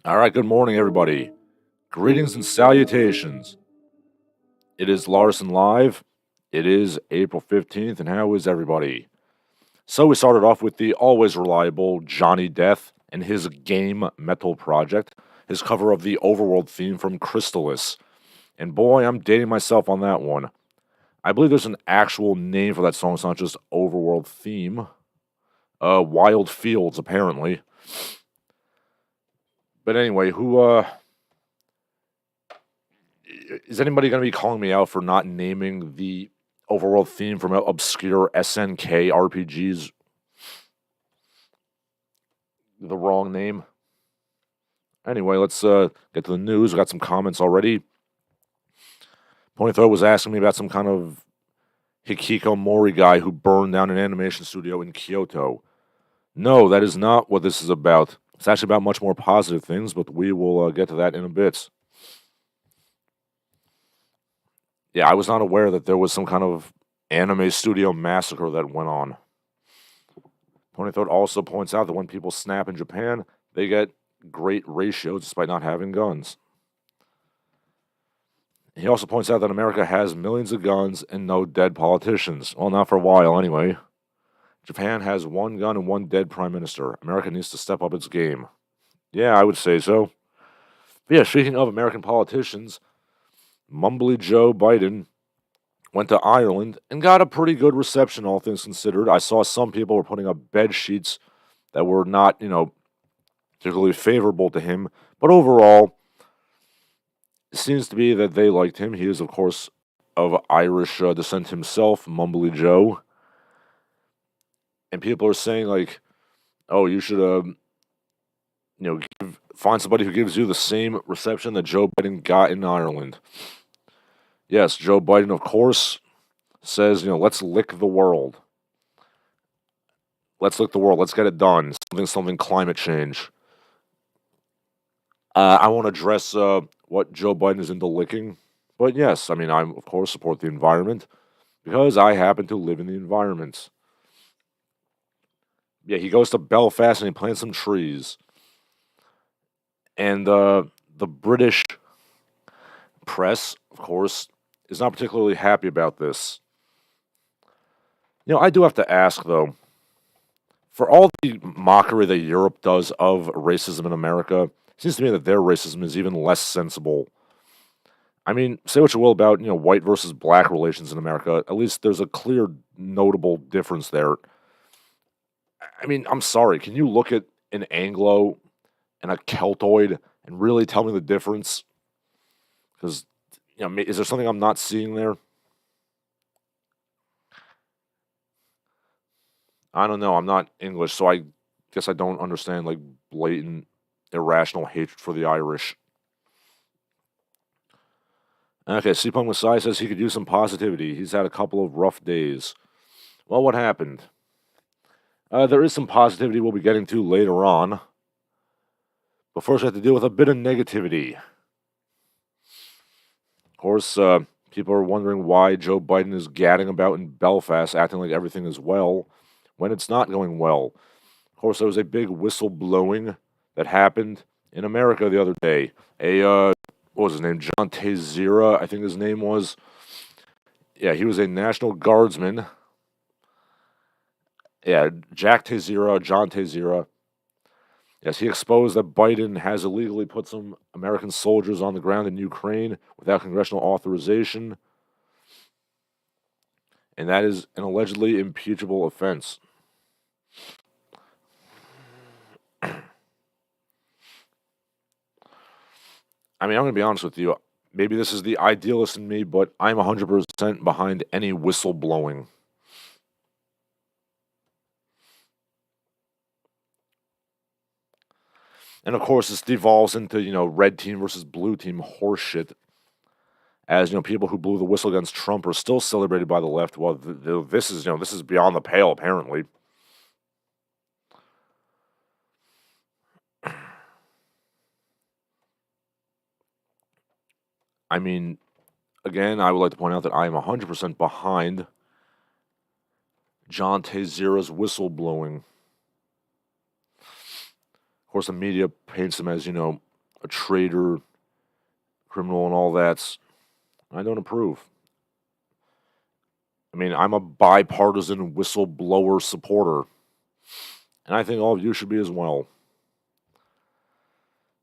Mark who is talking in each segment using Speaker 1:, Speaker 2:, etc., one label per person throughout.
Speaker 1: All right, good morning, everybody. Greetings and salutations. It is Larsen Live. It is April 15th, and how is everybody? So we started off with the always reliable JonnyDeath and his game metal project, his cover of the Overworld theme from Crystalis. And boy, I'm dating myself on that one. I believe there's an actual name for that song, it's not just Overworld theme. Wild Fields, apparently. But anyway, is anybody going to be calling me out for not naming the Overworld theme from obscure SNK RPGs the wrong name? Anyway, let's get to the news. We got some comments already. Ponythroat was asking me about some kind of hikikomori guy who burned down an animation studio in Kyoto. No, that is not what this is about. It's actually about much more positive things, but we will get to that in a bit. Yeah, I was not aware that there was some kind of anime studio massacre that went on. Ponythroat also points out that when people snap in Japan, they get great ratios despite not having guns. He also points out that America has millions of guns and no dead politicians. Well, not for a while, anyway. Japan has one gun and one dead prime minister. America needs to step up its game. Yeah, I would say so. But yeah, speaking of American politicians, mumbly Joe Biden went to Ireland and got a pretty good reception, all things considered. I saw some people were putting up bed sheets that were not, particularly favorable to him. But overall, it seems to be that they liked him. He is, of course, of Irish descent himself, mumbly Joe. And people are saying, like, oh, you should, find somebody who gives you the same reception that Joe Biden got in Ireland. Yes, Joe Biden, of course, says, let's lick the world. Let's lick the world. Let's get it done. Something climate change. I won't address what Joe Biden is into licking. But yes, I of course, support the environment because I happen to live in the environment. Yeah, he goes to Belfast and he plants some trees. And the British press, of course, is not particularly happy about this. I do have to ask, though, for all the mockery that Europe does of racism in America, it seems to me that their racism is even less sensible. Say what you will about, white versus black relations in America. At least there's a clear, notable difference there. I'm sorry. Can you look at an Anglo and a Celtoid and really tell me the difference? Because, is there something I'm not seeing there? I don't know. I'm not English, so I guess I don't understand, like, blatant, irrational hatred for the Irish. Okay, Seapunk Messiah says he could use some positivity. He's had a couple of rough days. Well, what happened? There is some positivity we'll be getting to later on. But first, we have to deal with a bit of negativity. Of course, people are wondering why Joe Biden is gadding about in Belfast, acting like everything is well, when it's not going well. Of course, there was a big whistleblowing that happened in America the other day. What was his name? John Texeira, I think his name was. Yeah, he was a National Guardsman. Yeah, Jack Texeira, John Texeira. Yes, he exposed that Biden has illegally put some American soldiers on the ground in Ukraine without congressional authorization. And that is an allegedly impeachable offense. I'm going to be honest with you. Maybe this is the idealist in me, but I'm 100% behind any whistleblowing. And of course, this devolves into, red team versus blue team horseshit. As, people who blew the whistle against Trump are still celebrated by the left. Well, this is beyond the pale, apparently. Again, I would like to point out that I am 100% behind John Texeira's whistleblowing. Of course, the media paints him as, a traitor, criminal, and all that. I don't approve. I mean, I'm a bipartisan whistleblower supporter, and I think all of you should be as well.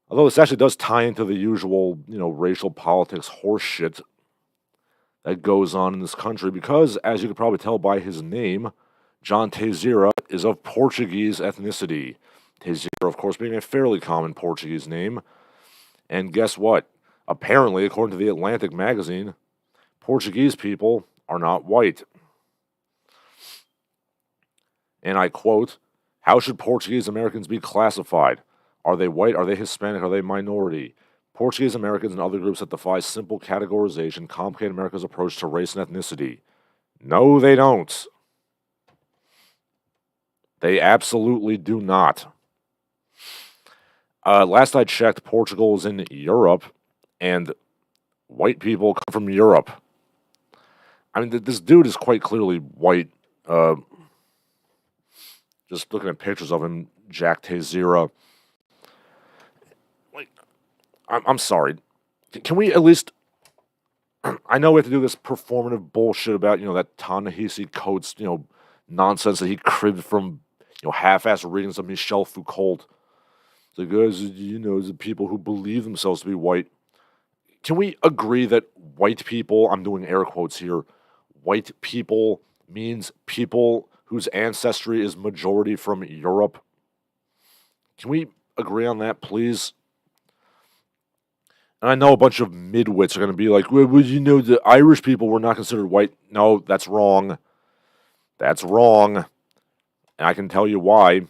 Speaker 1: Although this actually does tie into the usual, racial politics horseshit that goes on in this country, because, as you can probably tell by his name, John Texeira is of Portuguese ethnicity. Texeira, of course, being a fairly common Portuguese name. And guess what? Apparently, according to the Atlantic magazine, Portuguese people are not white. And I quote, "How should Portuguese Americans be classified? Are they white? Are they Hispanic? Are they minority? Portuguese Americans and other groups that defy simple categorization complicate America's approach to race and ethnicity." No, they don't. They absolutely do not. Last I checked, Portugal is in Europe, and white people come from Europe. I mean, this dude is quite clearly white. Just looking at pictures of him, Jack Texeira. Like, I'm sorry. Can we at least... I know we have to do this performative bullshit about, that Ta-Nehisi Coates, nonsense that he cribbed from, half-assed readings of Michel Foucault. The guys, the people who believe themselves to be white. Can we agree that white people, I'm doing air quotes here, white people means people whose ancestry is majority from Europe? Can we agree on that, please? And I know a bunch of midwits are going to be like, well, the Irish people were not considered white. No, that's wrong. That's wrong. And I can tell you why.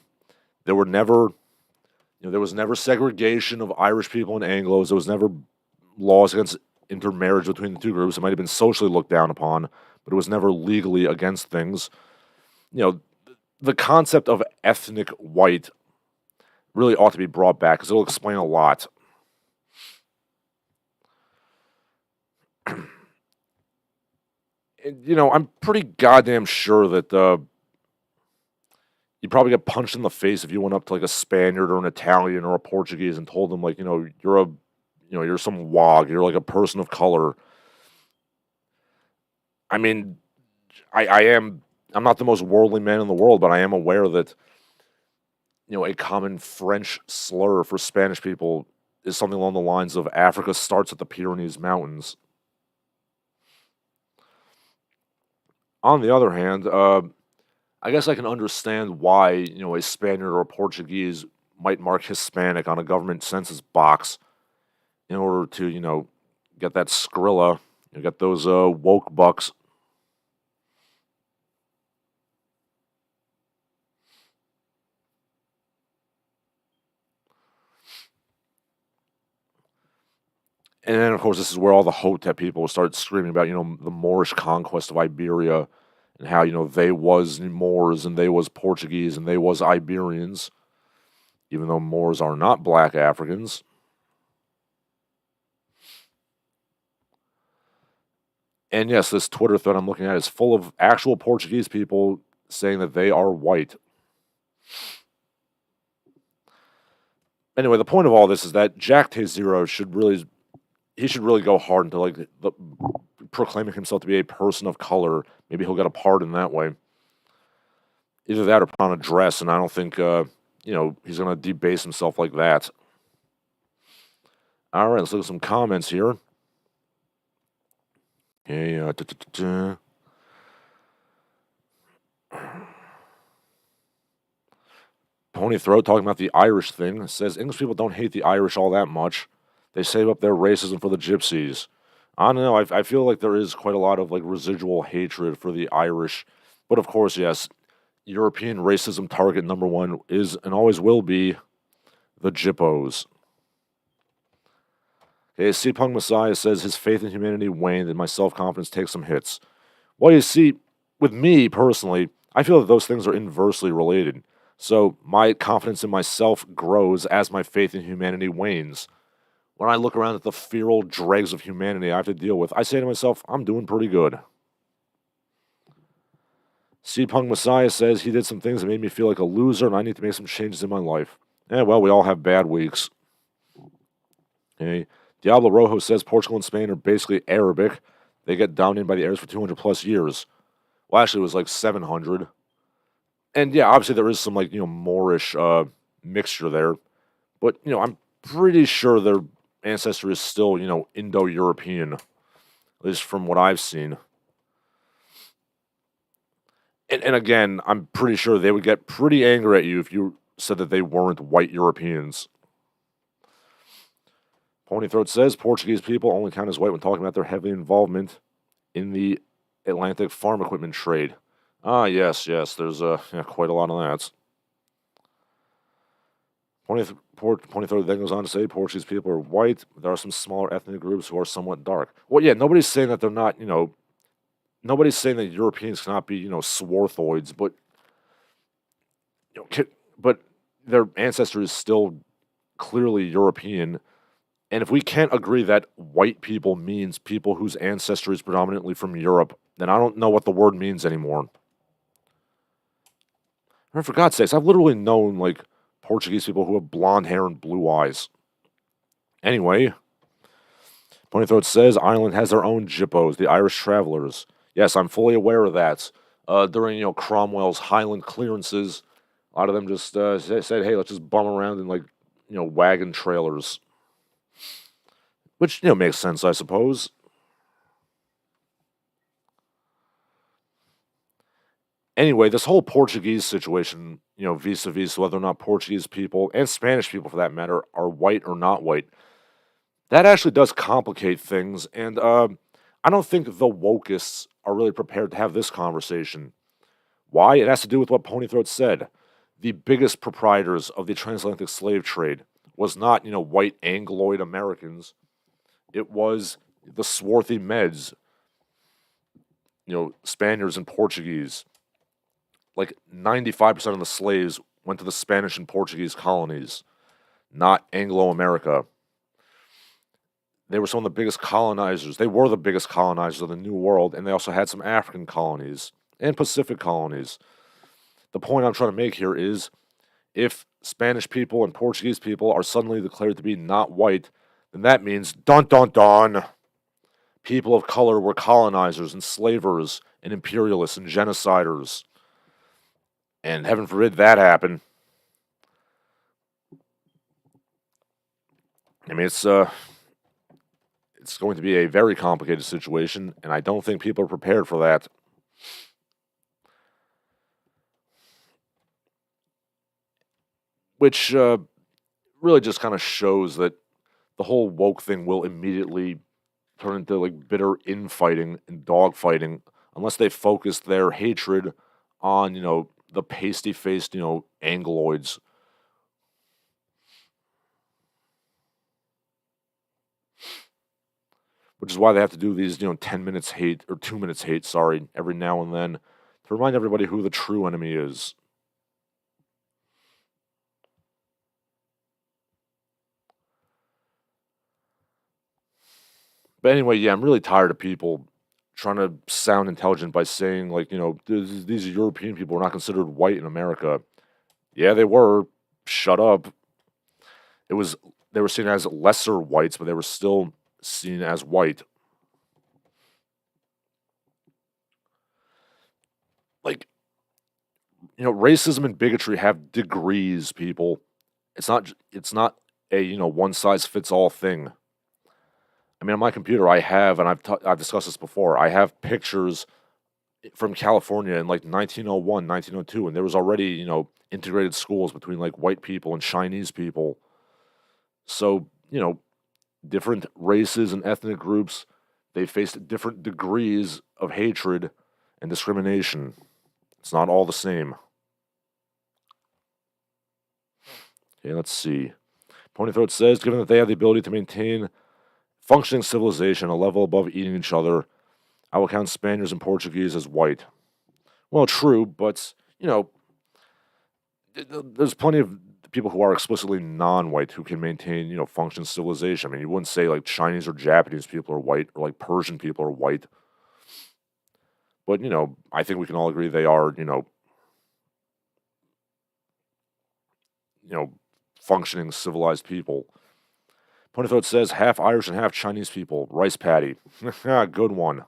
Speaker 1: There was never segregation of Irish people and Anglos. There was never laws against intermarriage between the two groups. It might have been socially looked down upon, but it was never legally against things. The concept of ethnic white really ought to be brought back, because it'll explain a lot. And, I'm pretty goddamn sure that you'd probably get punched in the face if you went up to like a Spaniard or an Italian or a Portuguese and told them, like, you're some wog, you're like a person of color. I mean, I'm not the most worldly man in the world, but I am aware that, a common French slur for Spanish people is something along the lines of Africa starts at the Pyrenees Mountains. On the other hand, I guess I can understand why, a Spaniard or a Portuguese might mark Hispanic on a government census box in order to, get that Skrilla, get those woke bucks. And then, of course, this is where all the Hotep people start screaming about, the Moorish conquest of Iberia, and how, they was Moors, and they was Portuguese, and they was Iberians, even though Moors are not black Africans. And yes, this Twitter thread I'm looking at is full of actual Portuguese people saying that they are white. Anyway, the point of all this is that Jack Texeira should really go hard into like proclaiming himself to be a person of color. Maybe he'll get a pardon that way. Either that or put on a dress, and I don't think he's going to debase himself like that. All right, let's look at some comments here. Okay, Pony Throat talking about the Irish thing says English people don't hate the Irish all that much. They save up their racism for the gypsies. I don't know. I feel like there is quite a lot of like residual hatred for the Irish, but of course, yes, European racism target number one is and always will be the Gyppos. Okay, C-Punk Messiah says his faith in humanity waned and my self-confidence takes some hits. Well, you see, with me personally, I feel that those things are inversely related. So my confidence in myself grows as my faith in humanity wanes. When I look around at the feral dregs of humanity I have to deal with, I say to myself, I'm doing pretty good. C-Punk Messiah says he did some things that made me feel like a loser and I need to make some changes in my life. Well, we all have bad weeks. Okay. Diablo Rojo says Portugal and Spain are basically Arabic. They get dominated by the Arabs for 200 plus years. Well, actually, it was like 700. And yeah, obviously there is some like Moorish mixture there, but I'm pretty sure their ancestry is still Indo-European, at least from what I've seen. And again, I'm pretty sure they would get pretty angry at you if you said that they weren't white Europeans. Ponythroat says Portuguese people only count as white when talking about their heavy involvement in the Atlantic farm equipment trade. Ah, yes, there's quite a lot of that. Ponythroat then goes on to say Portuguese people are white. There are some smaller ethnic groups who are somewhat dark. Well, yeah, nobody's saying that they're not, nobody's saying that Europeans cannot be, swarthoids, but but their ancestry is still clearly European. And if we can't agree that white people means people whose ancestry is predominantly from Europe, then I don't know what the word means anymore. And for God's sakes, I've literally known like Portuguese people who have blonde hair and blue eyes. Anyway, Ponythroat says Ireland has their own Jippos, the Irish Travelers. Yes, I'm fully aware of that. During Cromwell's Highland clearances, a lot of them just said, "Hey, let's just bum around in like wagon trailers," which makes sense, I suppose. Anyway, this whole Portuguese situation, vis-a-vis whether or not Portuguese people and Spanish people, for that matter, are white or not white, that actually does complicate things, and I don't think the wokeists are really prepared to have this conversation. Why? It has to do with what Ponythroat said. The biggest proprietors of the transatlantic slave trade was not, white Angloid Americans. It was the swarthy Meds, Spaniards and Portuguese. Like 95% of the slaves went to the Spanish and Portuguese colonies, not Anglo-America. They were some of the biggest colonizers. They were the biggest colonizers of the New World, and they also had some African colonies and Pacific colonies. The point I'm trying to make here is if Spanish people and Portuguese people are suddenly declared to be not white, then that means, dun dun dun, people of color were colonizers and slavers and imperialists and genociders. And heaven forbid that happen. I mean, it's going to be a very complicated situation, and I don't think people are prepared for that. Which really just kind of shows that the whole woke thing will immediately turn into like bitter infighting and dogfighting unless they focus their hatred on, the pasty-faced, Angloids. Which is why they have to do these, 10 minutes hate, or 2 minutes hate, sorry, every now and then to remind everybody who the true enemy is. But anyway, yeah, I'm really tired of people trying to sound intelligent by saying, like, these European people are not considered white in America. Yeah, they were. Shut up. They were seen as lesser whites, but they were still seen as white. Like, racism and bigotry have degrees, people. It's not a, one size fits all thing. I mean, on my computer, I have, and I've discussed this before. I have pictures from California in like 1901, 1902, and there was already, integrated schools between like white people and Chinese people. So, different races and ethnic groups, they faced different degrees of hatred and discrimination. It's not all the same. Okay, let's see. Ponythroat says, given that they have the ability to maintain functioning civilization a level above eating each other, I will count Spaniards and Portuguese as white. Well, true, but, there's plenty of people who are explicitly non-white who can maintain, functioning civilization. I mean, you wouldn't say, like, Chinese or Japanese people are white, or, like, Persian people are white. But, I think we can all agree they are, functioning civilized people. Pony Throat says half Irish and half Chinese people. Rice patty. Good one.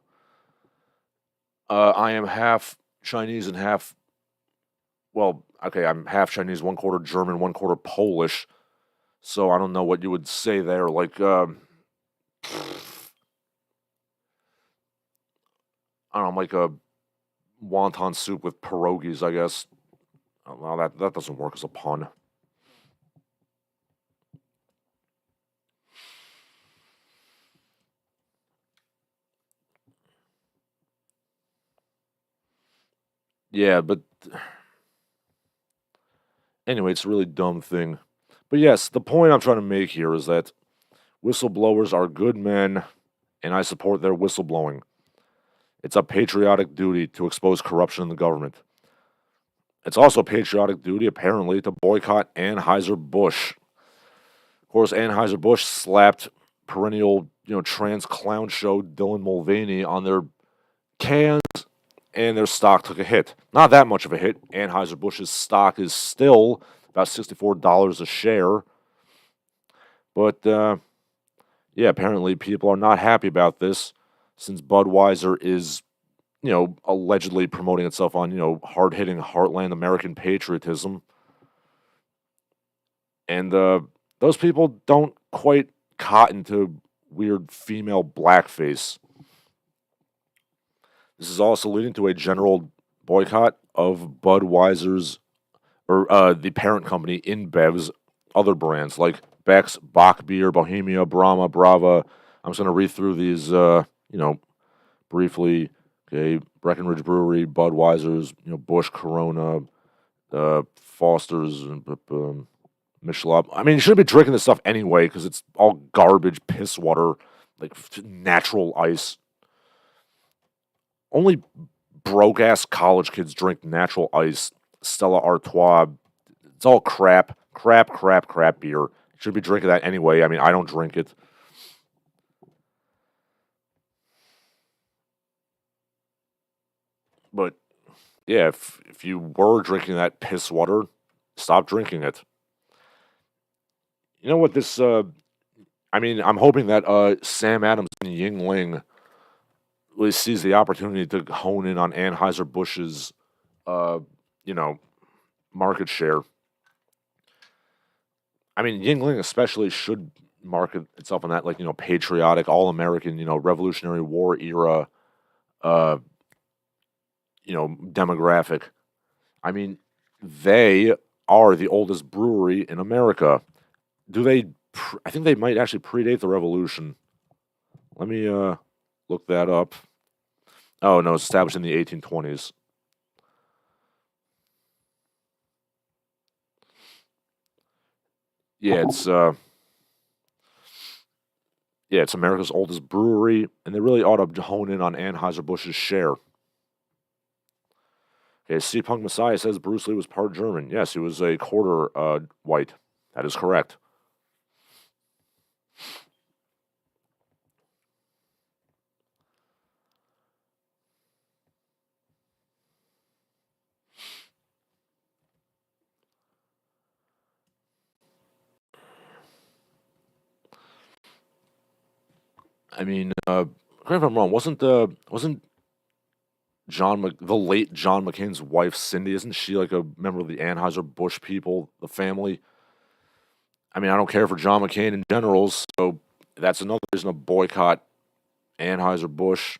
Speaker 1: I am half Chinese and half. Well, okay, I'm half Chinese, 1/4 German, 1/4 Polish. So I don't know what you would say there. Like, I don't know, like a wonton soup with pierogies, I guess. Well, that doesn't work as a pun. Yeah, but anyway, it's a really dumb thing. But yes, the point I'm trying to make here is that whistleblowers are good men, and I support their whistleblowing. It's a patriotic duty to expose corruption in the government. It's also a patriotic duty, apparently, to boycott Anheuser-Busch. Of course, Anheuser-Busch slapped perennial, trans clown show Dylan Mulvaney on their cans, and their stock took a hit. Not that much of a hit. Anheuser-Busch's stock is still about $64 a share. But, yeah, apparently people are not happy about this since Budweiser is, allegedly promoting itself on, hard-hitting heartland American patriotism. And those people don't quite cotton to weird female blackface. This is also leading to a general boycott of Budweiser's, or the parent company InBev's other brands like Beck's, Bach Beer, Bohemia, Brahma, Brava. I'm just going to read through these, briefly. Okay, Breckenridge Brewery, Budweiser's, Busch, Corona, Foster's, and Michelob. I mean, you shouldn't be drinking this stuff anyway because it's all garbage, piss water, like natural ice. Only broke ass college kids drink natural ice. Stella Artois. It's all crap beer. You should be drinking that anyway. I mean, I don't drink it. But yeah, if you were drinking that piss water, stop drinking it. You know what this I mean, I'm hoping that Sam Adams and Yingling really sees the opportunity to hone in on Anheuser-Busch's market share. I mean, Yingling especially should market itself on that, like, patriotic, all-American, Revolutionary War era, demographic. I mean, they are the oldest brewery in America. Do they? I think they might actually predate the Revolution. Let me look that up. Oh no, it's established in the 1820s. Yeah, it's America's oldest brewery, and they really ought to hone in on Anheuser-Busch's share. Okay, C Punk Messiah says Bruce Lee was part German. Yes, he was a quarter white. That is correct. I mean, correct me if I'm wrong. Wasn't the late John McCain's wife Cindy? Isn't she like a member of the Anheuser Busch people, the family? I mean, I don't care for John McCain in general, so that's another reason to boycott Anheuser Busch.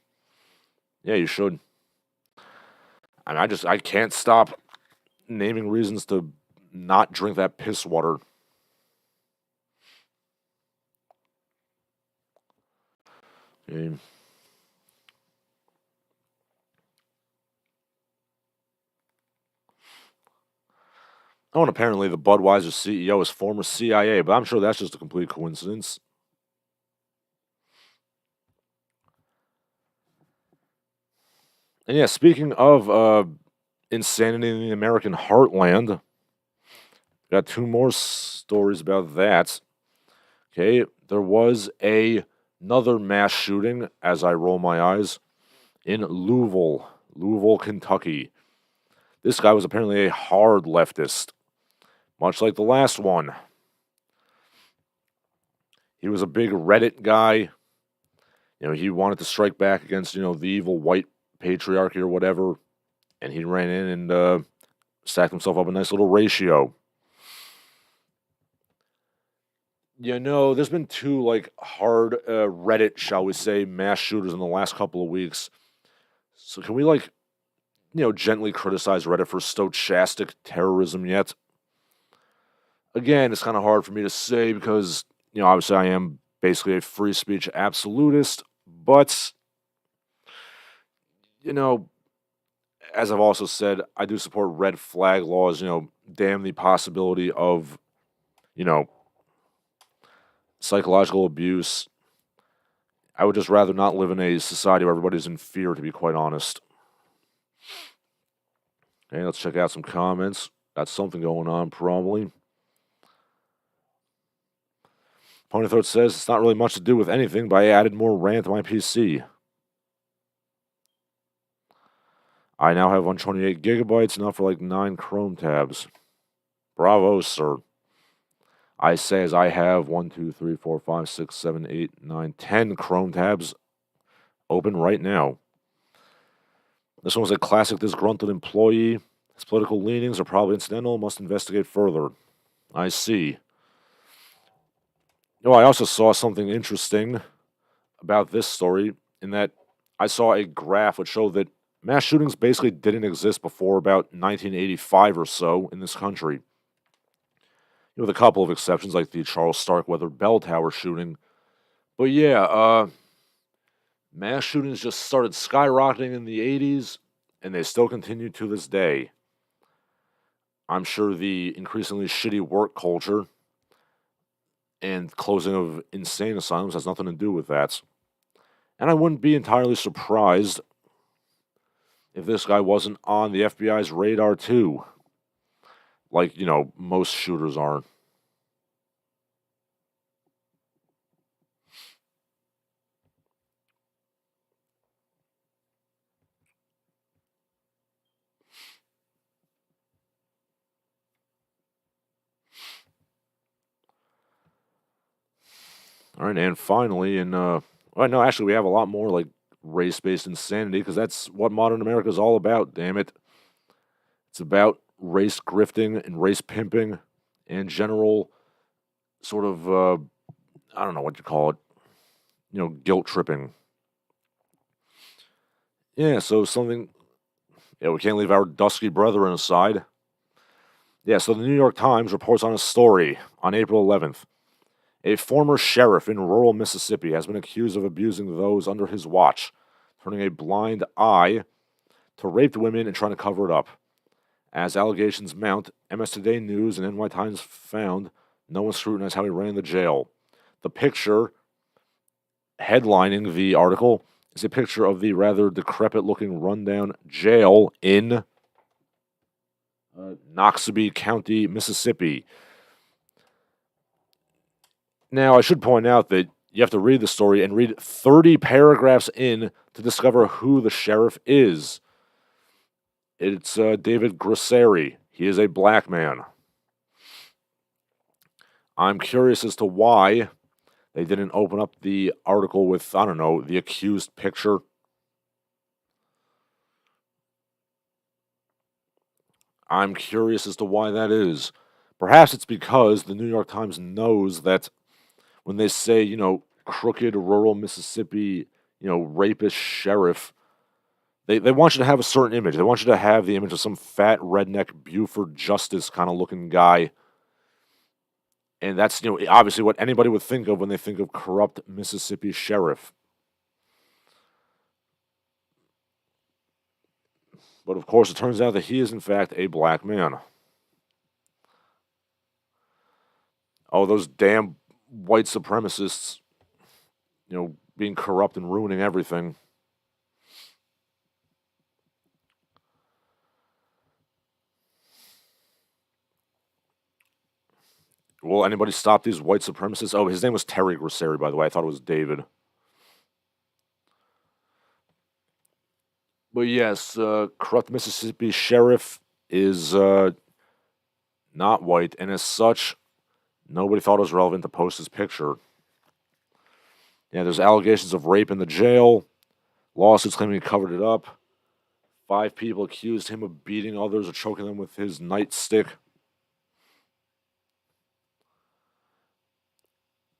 Speaker 1: Yeah, you should. I mean, I can't stop naming reasons to not drink that piss water. Okay. Oh, and apparently the Budweiser CEO is former CIA, but I'm sure that's just a complete coincidence. And yeah, speaking of insanity in the American heartland, got two more stories about that. Okay, there was another mass shooting, as I roll my eyes, in Louisville, Kentucky. This guy was apparently a hard leftist, much like the last one. He was a big Reddit guy. He wanted to strike back against, the evil white patriarchy or whatever. And he ran in and stacked himself up a nice little ratio. There's been two, hard Reddit, shall we say, mass shooters in the last couple of weeks. So can we, gently criticize Reddit for stochastic terrorism yet? Again, it's kind of hard for me to say because, obviously I am basically a free speech absolutist, but, as I've also said, I do support red flag laws, damn the possibility of, psychological abuse. I would just rather not live in a society where everybody's in fear, to be quite honest. Okay, let's check out some comments. Got something going on, probably. Ponythroat says, it's not really much to do with anything, but I added more RAM to my PC. I now have 128 gigabytes, enough for 9 Chrome tabs. Bravo, sir. I say as I have 1, 2, 3, 4, 5, 6, 7, 8, 9, 10 Chrome tabs open right now. This one was a classic disgruntled employee. His political leanings are probably incidental, must investigate further. I see. I also saw something interesting about this story in that I saw a graph which showed that mass shootings basically didn't exist before about 1985 or so in this country. With a couple of exceptions like the Charles Starkweather bell tower shooting. But yeah, mass shootings just started skyrocketing in the 80s, and they still continue to this day. I'm sure the increasingly shitty work culture and closing of insane asylums has nothing to do with that. And I wouldn't be entirely surprised if this guy wasn't on the FBI's radar too. Like, most shooters are. All right, and finally, actually, we have a lot more race-based insanity because that's what modern America is all about. Damn it, it's about race grifting and race pimping and general sort of I don't know what you call it, guilt tripping. Yeah, so something. Yeah, we can't leave our dusky brethren aside. Yeah, so the New York Times reports on a story on April 11th. A former sheriff in rural Mississippi has been accused of abusing those under his watch, turning a blind eye to raped women and trying to cover it up. As allegations mount, MS Today News and NYTimes found no one scrutinized how he ran the jail. The picture headlining the article is a picture of the rather decrepit-looking rundown jail in Noxubee County, Mississippi. Now, I should point out that you have to read the story and read 30 paragraphs in to discover who the sheriff is. It's David Grisseri. He is a black man. I'm curious as to why they didn't open up the article with, I don't know, the accused picture. I'm curious as to why that is. Perhaps it's because the New York Times knows that when they say, crooked rural Mississippi, rapist sheriff, they want you to have a certain image. They want you to have the image of some fat redneck Buford Justice kind of looking guy. And that's, obviously what anybody would think of when they think of corrupt Mississippi sheriff. But of course, it turns out that he is in fact a black man. Oh, those damn white supremacists, being corrupt and ruining everything. Will anybody stop these white supremacists? Oh, his name was Terry Grisseri, by the way. I thought it was David. But yes, corrupt Mississippi sheriff is not white, and as such, nobody thought it was relevant to post his picture. Yeah, there's allegations of rape in the jail. Lawsuits claiming he covered it up. 5 people accused him of beating others or choking them with his nightstick.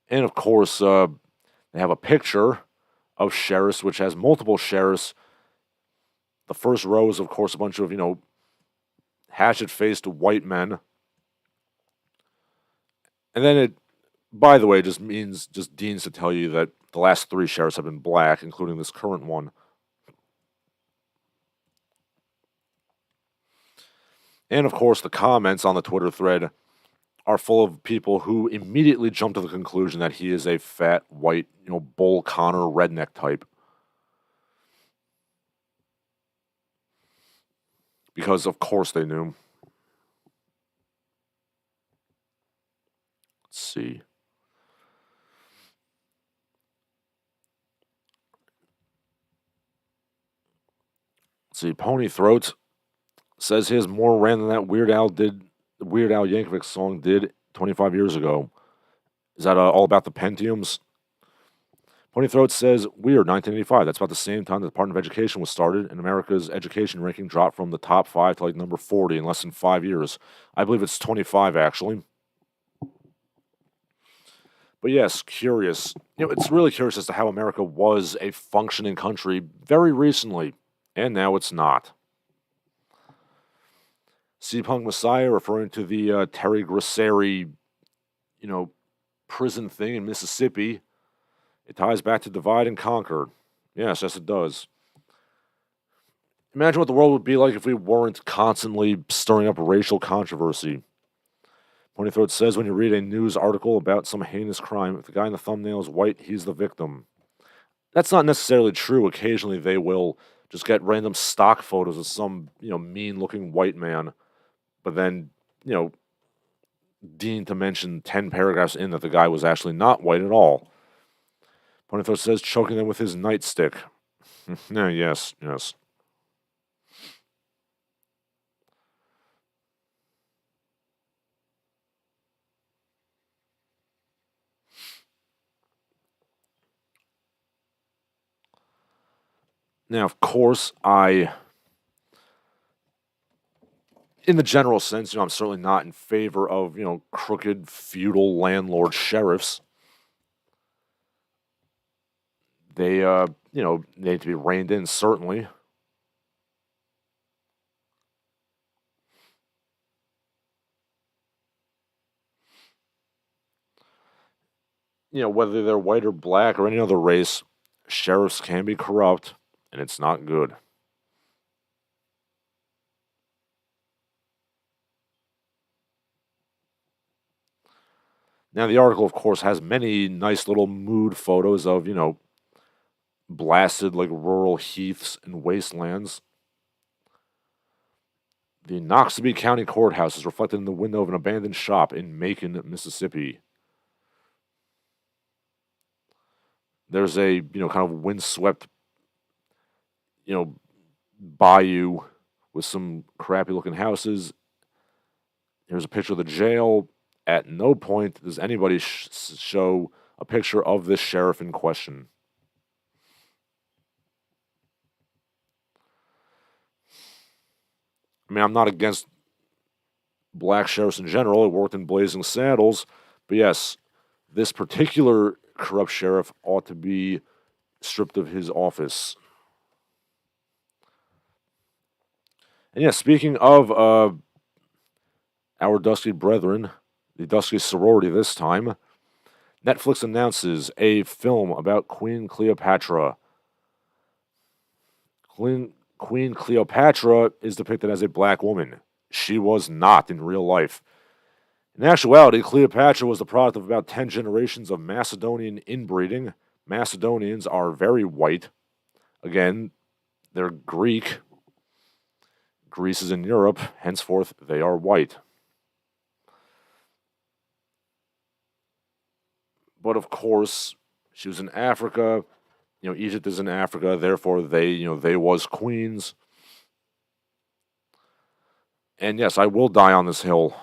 Speaker 1: And of course, they have a picture of sheriffs, which has multiple sheriffs. The first row is, of course, a bunch of, hatchet-faced white men. And then it, by the way, just deans to tell you that the last 3 sheriffs have been black, including this current one. And of course, the comments on the Twitter thread are full of people who immediately jump to the conclusion that he is a fat, white, Bull Connor redneck type. Because, of course, they knew. Let's see. Pony Throat says he has more ran than that Weird Al Yankovic song did 25 years ago. Is that all about the Pentiums? Pony Throat says, weird, 1985. That's about the same time the Department of Education was started, and America's education ranking dropped from the top 5 to number 40 in less than 5 years. I believe it's 25, actually. But yes, curious. It's really curious as to how America was a functioning country very recently, and now it's not. C-Punk Messiah referring to the Terry Grasseri, prison thing in Mississippi. It ties back to divide and conquer. Yes, it does. Imagine what the world would be like if we weren't constantly stirring up racial controversy. Pony Throat says when you read a news article about some heinous crime, if the guy in the thumbnail is white, he's the victim. That's not necessarily true. Occasionally they will just get random stock photos of some, mean-looking white man, but then, deemed to mention 10 paragraphs in that the guy was actually not white at all. Pony Throat says choking them with his nightstick. Yeah, yes. Now, of course, in the general sense, I'm certainly not in favor of, crooked, feudal landlord sheriffs. They, need to be reined in, certainly. Whether they're white or black or any other race, sheriffs can be corrupt, and it's not good. Now, the article, of course, has many nice little mood photos of, blasted, rural heaths and wastelands. The Noxubee County Courthouse is reflected in the window of an abandoned shop in Macon, Mississippi. There's a, kind of windswept, bayou with some crappy-looking houses. Here's a picture of the jail. At no point does anybody show a picture of this sheriff in question. I mean, I'm not against black sheriffs in general. I worked in Blazing Saddles. But yes, this particular corrupt sheriff ought to be stripped of his office. And yeah, speaking of our dusky brethren, the dusky sorority this time, Netflix announces a film about Queen Cleopatra. Queen Cleopatra is depicted as a black woman. She was not in real life. In actuality, Cleopatra was the product of about 10 generations of Macedonian inbreeding. Macedonians are very white. Again, they're Greek. Greece is in Europe. Henceforth, they are white. But of course, she was in Africa. Egypt is in Africa. Therefore, they was queens. And yes, I will die on this hill.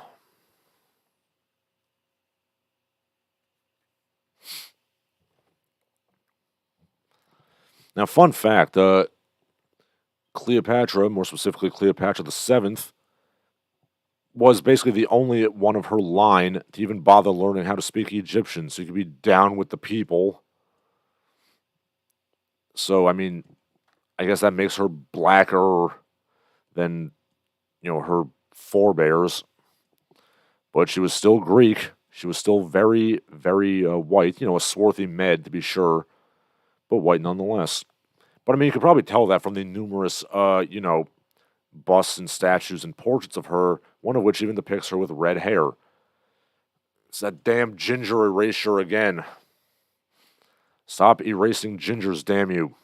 Speaker 1: Now, fun fact, Cleopatra, more specifically Cleopatra the Seventh, was basically the only one of her line to even bother learning how to speak Egyptian, so you could be down with the people. So, I mean, I guess that makes her blacker than, her forebears. But she was still Greek. She was still very, very white. A swarthy med, to be sure, but white nonetheless. But, I mean, you could probably tell that from the numerous, busts and statues and portraits of her, one of which even depicts her with red hair. It's that damn ginger erasure again. Stop erasing gingers, damn you.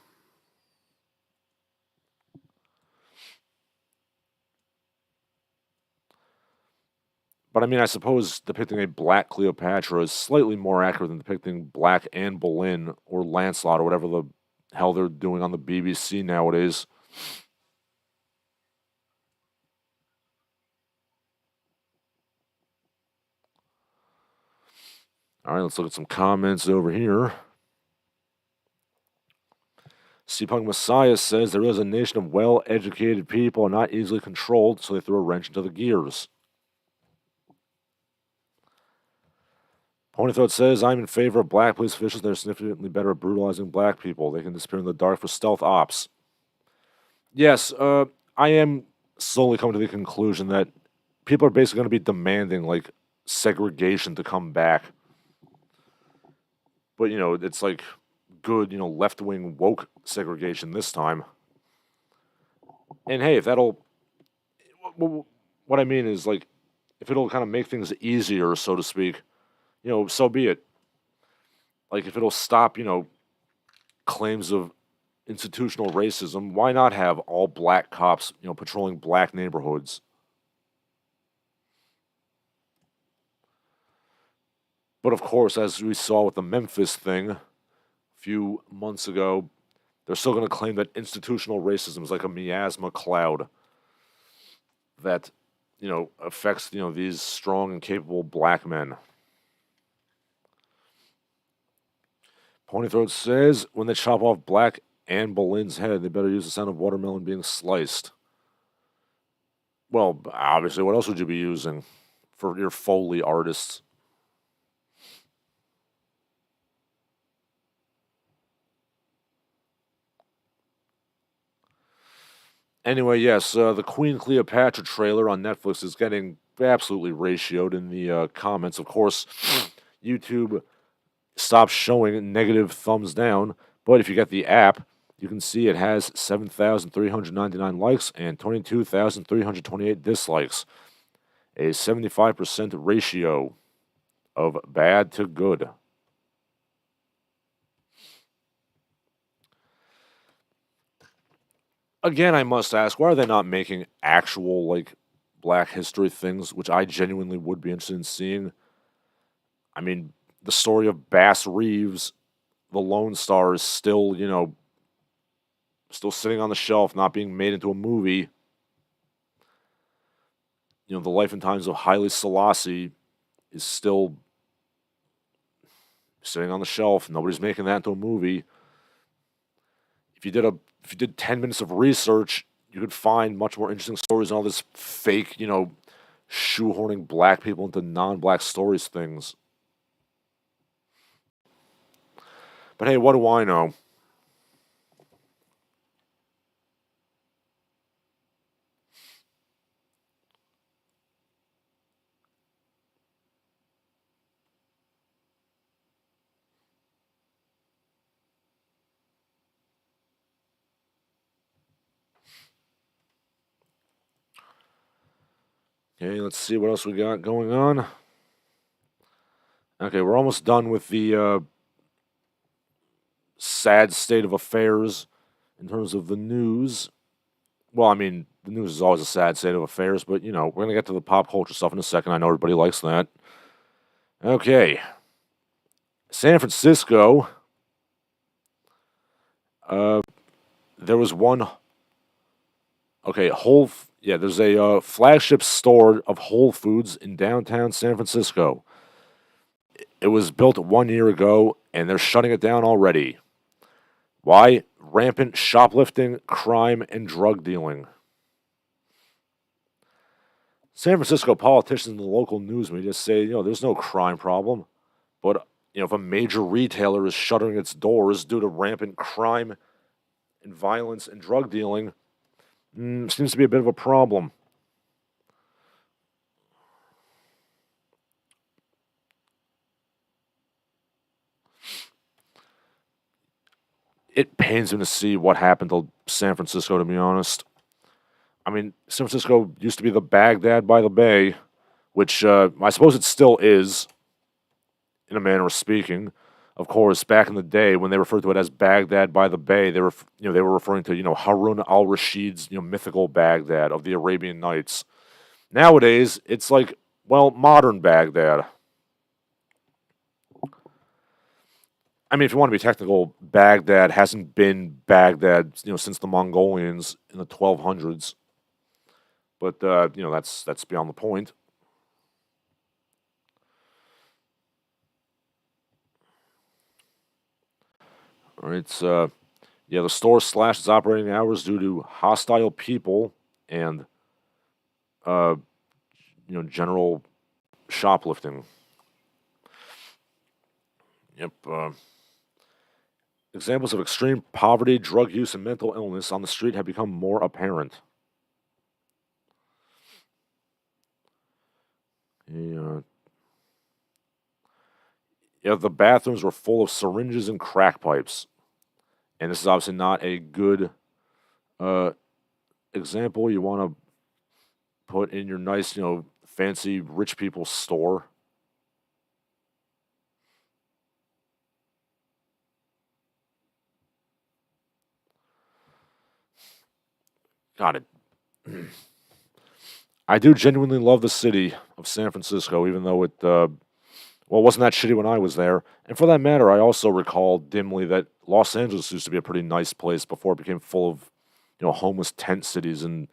Speaker 1: But I mean, I suppose depicting a black Cleopatra is slightly more accurate than depicting black Anne Boleyn or Lancelot or whatever the hell they're doing on the BBC nowadays. All right, let's look at some comments over here. Seapunk Messiah says there is a nation of well-educated people and not easily controlled, so they throw a wrench into the gears. Ponythroat says, I'm in favor of black police officials. They're significantly better at brutalizing black people. They can disappear in the dark for stealth ops. Yes, I am slowly coming to the conclusion that people are basically going to be demanding, like, segregation to come back. But, it's like good, left-wing woke segregation this time. And hey, if that'll... What I mean is, like, if it'll kind of make things easier, so to speak, so be it. Like, if it'll stop, claims of institutional racism, why not have all black cops, patrolling black neighborhoods? But of course, as we saw with the Memphis thing a few months ago, they're still going to claim that institutional racism is like a miasma cloud that, affects, these strong and capable black men. Ponythroat says, when they chop off black Anne Boleyn's head, they better use the sound of watermelon being sliced. Well, obviously, what else would you be using for your Foley artists? Anyway, yes, the Queen Cleopatra trailer on Netflix is getting absolutely ratioed in the comments. Of course, YouTube stopped showing negative thumbs down, but if you get the app, you can see it has 7,399 likes and 22,328 dislikes. A 75% ratio of bad to good. Again, I must ask, why are they not making actual, like, Black History things, which I genuinely would be interested in seeing? I mean, the story of Bass Reeves, the Lone Star, is still, still sitting on the shelf, not being made into a movie. The life and times of Haile Selassie is still sitting on the shelf. Nobody's making that into a movie. If you did 10 minutes of research, you could find much more interesting stories than all this fake, shoehorning black people into non-black stories things. But hey, what do I know? Okay, let's see what else we got going on. Okay, we're almost done with the sad state of affairs in terms of the news. Well, I mean, the news is always a sad state of affairs, but, we're going to get to the pop culture stuff in a second. I know everybody likes that. Okay. San Francisco. There was one. Okay, there's a flagship store of Whole Foods in downtown San Francisco. It was built 1 year ago, and they're shutting it down already. Why? rampant shoplifting, crime, and drug dealing. San Francisco politicians and the local news media say, there's no crime problem. But, if a major retailer is shuttering its doors due to rampant crime and violence and drug dealing, seems to be a bit of a problem. It pains me to see what happened to San Francisco, to be honest. I mean, San Francisco used to be the Baghdad by the Bay, which I suppose it still is, in a manner of speaking. Of course, back in the day, when they referred to it as Baghdad by the Bay, they were referring to Harun al-Rashid's mythical Baghdad of the Arabian Nights. Nowadays, it's like, modern Baghdad. I mean, if you want to be technical, Baghdad hasn't been Baghdad, since the Mongolians in the 1200s. But that's beyond the point. All right, the store slashed its operating hours due to hostile people and general shoplifting. Yep. Examples of extreme poverty, drug use, and mental illness on the street have become more apparent. The bathrooms were full of syringes and crack pipes. And this is obviously not a good example you want to put in your nice, fancy rich people's store. Got it. I do genuinely love the city of San Francisco, even though it, wasn't that shitty when I was there. And for that matter, I also recall dimly that Los Angeles used to be a pretty nice place before it became full of, homeless tent cities and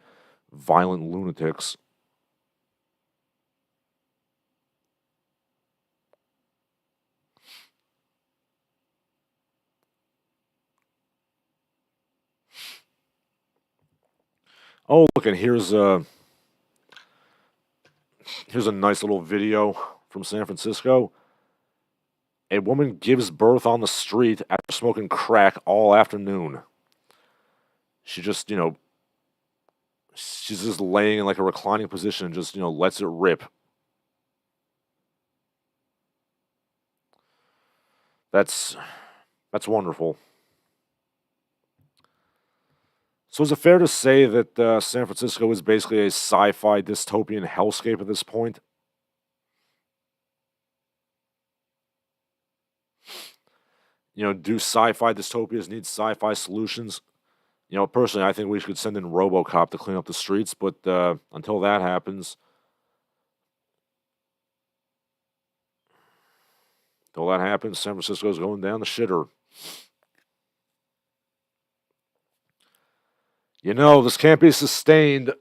Speaker 1: violent lunatics. Oh, look, and here's a nice little video from San Francisco. A woman gives birth on the street after smoking crack all afternoon. She just, she's just laying in like a reclining position and just, lets it rip. That's wonderful. So is it fair to say that San Francisco is basically a sci-fi dystopian hellscape at this point? Do sci-fi dystopias need sci-fi solutions? Personally, I think we should send in RoboCop to clean up the streets, but until that happens, San Francisco's going down the shitter. This can't be sustained.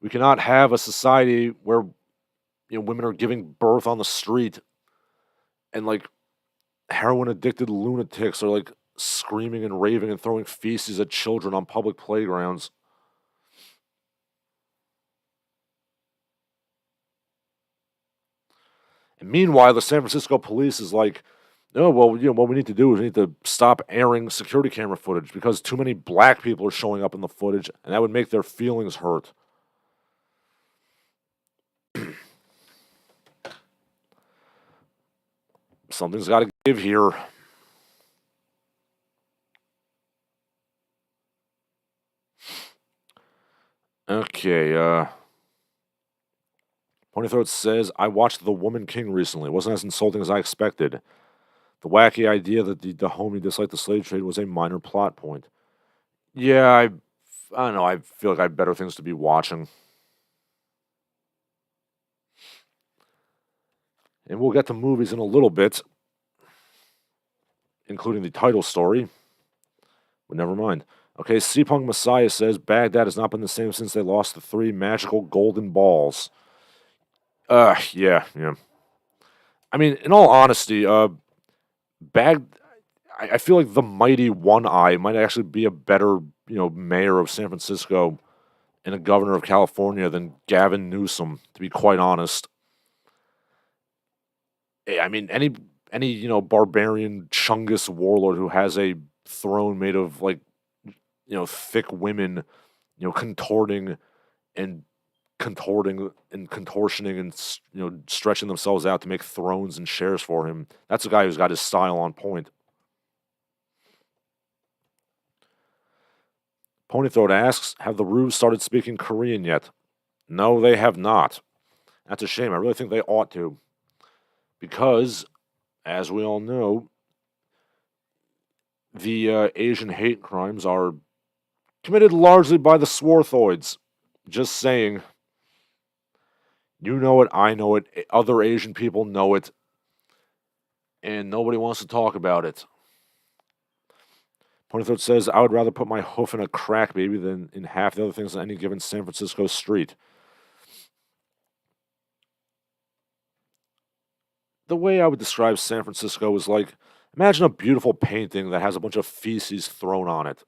Speaker 1: We cannot have a society where women are giving birth on the street and like heroin addicted lunatics are like screaming and raving and throwing feces at children on public playgrounds. And meanwhile, the San Francisco police is like, oh, well, what we need to do is we need to stop airing security camera footage because too many black people are showing up in the footage, and that would make their feelings hurt. Something's got to give here. Okay, Ponythroat says, I watched The Woman King recently. It wasn't as insulting as I expected. The wacky idea that the Dahomey disliked the slave trade was a minor plot point. Yeah, I don't know. I feel like I have better things to be watching. And we'll get to movies in a little bit, including the title story. But never mind. Okay, C-Punk Messiah says, Baghdad has not been the same since they lost the 3 magical golden balls. Yeah. I mean, in all honesty, I feel like the mighty One Eye might actually be a better, mayor of San Francisco and a governor of California than Gavin Newsom, to be quite honest. I mean, any barbarian Chungus warlord who has a throne made of like thick women, contorting and contortioning and stretching themselves out to make thrones and chairs for him. That's a guy who's got his style on point. Ponythroat asks, have the Rubes started speaking Korean yet? No, they have not. That's a shame. I really think they ought to. Because, as we all know, the Asian hate crimes are committed largely by the Swarthoids. Just saying. You know it, I know it, other Asian people know it, and nobody wants to talk about it. Ponythroat says, I would rather put my hoof in a crack baby than in half the other things on any given San Francisco street. The way I would describe San Francisco is like, imagine a beautiful painting that has a bunch of feces thrown on it.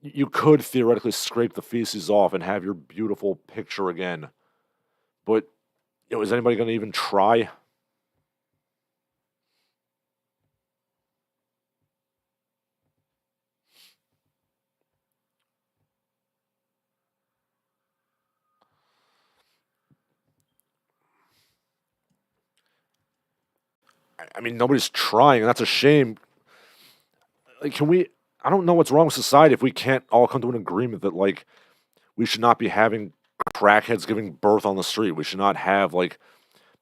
Speaker 1: You could theoretically scrape the feces off and have your beautiful picture again. But, is anybody going to even try? I mean, nobody's trying, and that's a shame. Like, I don't know what's wrong with society if we can't all come to an agreement that, like, we should not be having crackheads giving birth on the street. We should not have, like,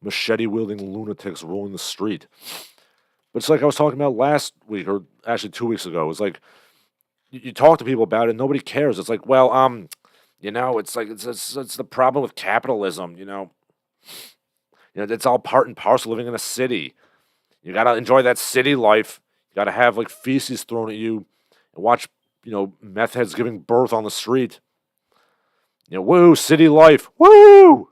Speaker 1: machete-wielding lunatics ruling the street. But it's like I was talking about last week, or actually 2 weeks ago. It's like, you talk to people about it, and nobody cares. It's like, well, it's like, it's the problem with capitalism, it's all part and parcel living in a city. You gotta enjoy that city life. You gotta have, like, feces thrown at you and watch, meth heads giving birth on the street. Woo, city life, woo!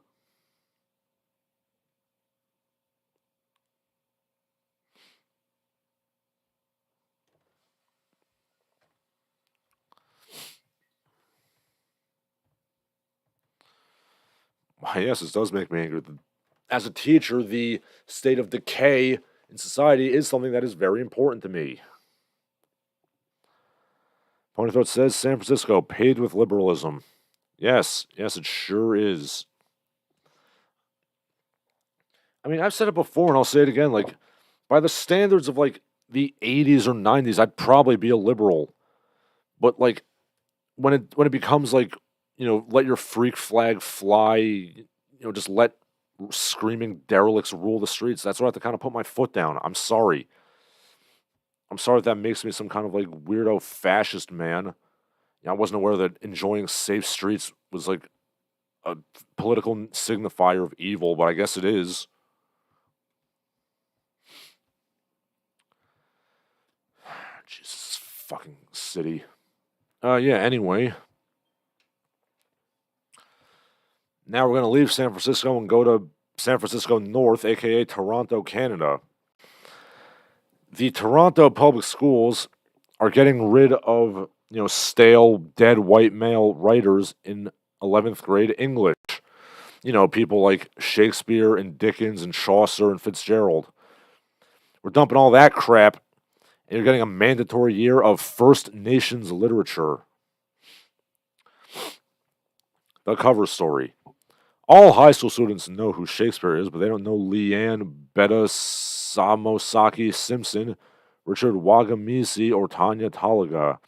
Speaker 1: Why, yes, this does make me angry. As a teacher, the state of decay in society is something that is very important to me. Ponythroat says, San Francisco, paved with liberalism. Yes, it sure is. I mean, I've said it before, and I'll say it again. Like, by the standards of, like, the 80s or 90s, I'd probably be a liberal. But, like, when it becomes, like, let your freak flag fly, just let screaming derelicts rule the streets, that's where I have to kind of put my foot down. I'm sorry. I'm sorry if that makes me some kind of, like, weirdo fascist man. I wasn't aware that enjoying safe streets was, like, a political signifier of evil, but I guess it is. Jesus, fucking city. Yeah, anyway. Now we're going to leave San Francisco and go to San Francisco North, aka Toronto, Canada. The Toronto public schools are getting rid of, stale, dead white male writers in 11th grade English. People like Shakespeare and Dickens and Chaucer and Fitzgerald. We're dumping all that crap, and you're getting a mandatory year of First Nations literature. The cover story. All high school students know who Shakespeare is, but they don't know Leanne Betta Samosaki Simpson, Richard Wagamisi, or Tanya Talaga.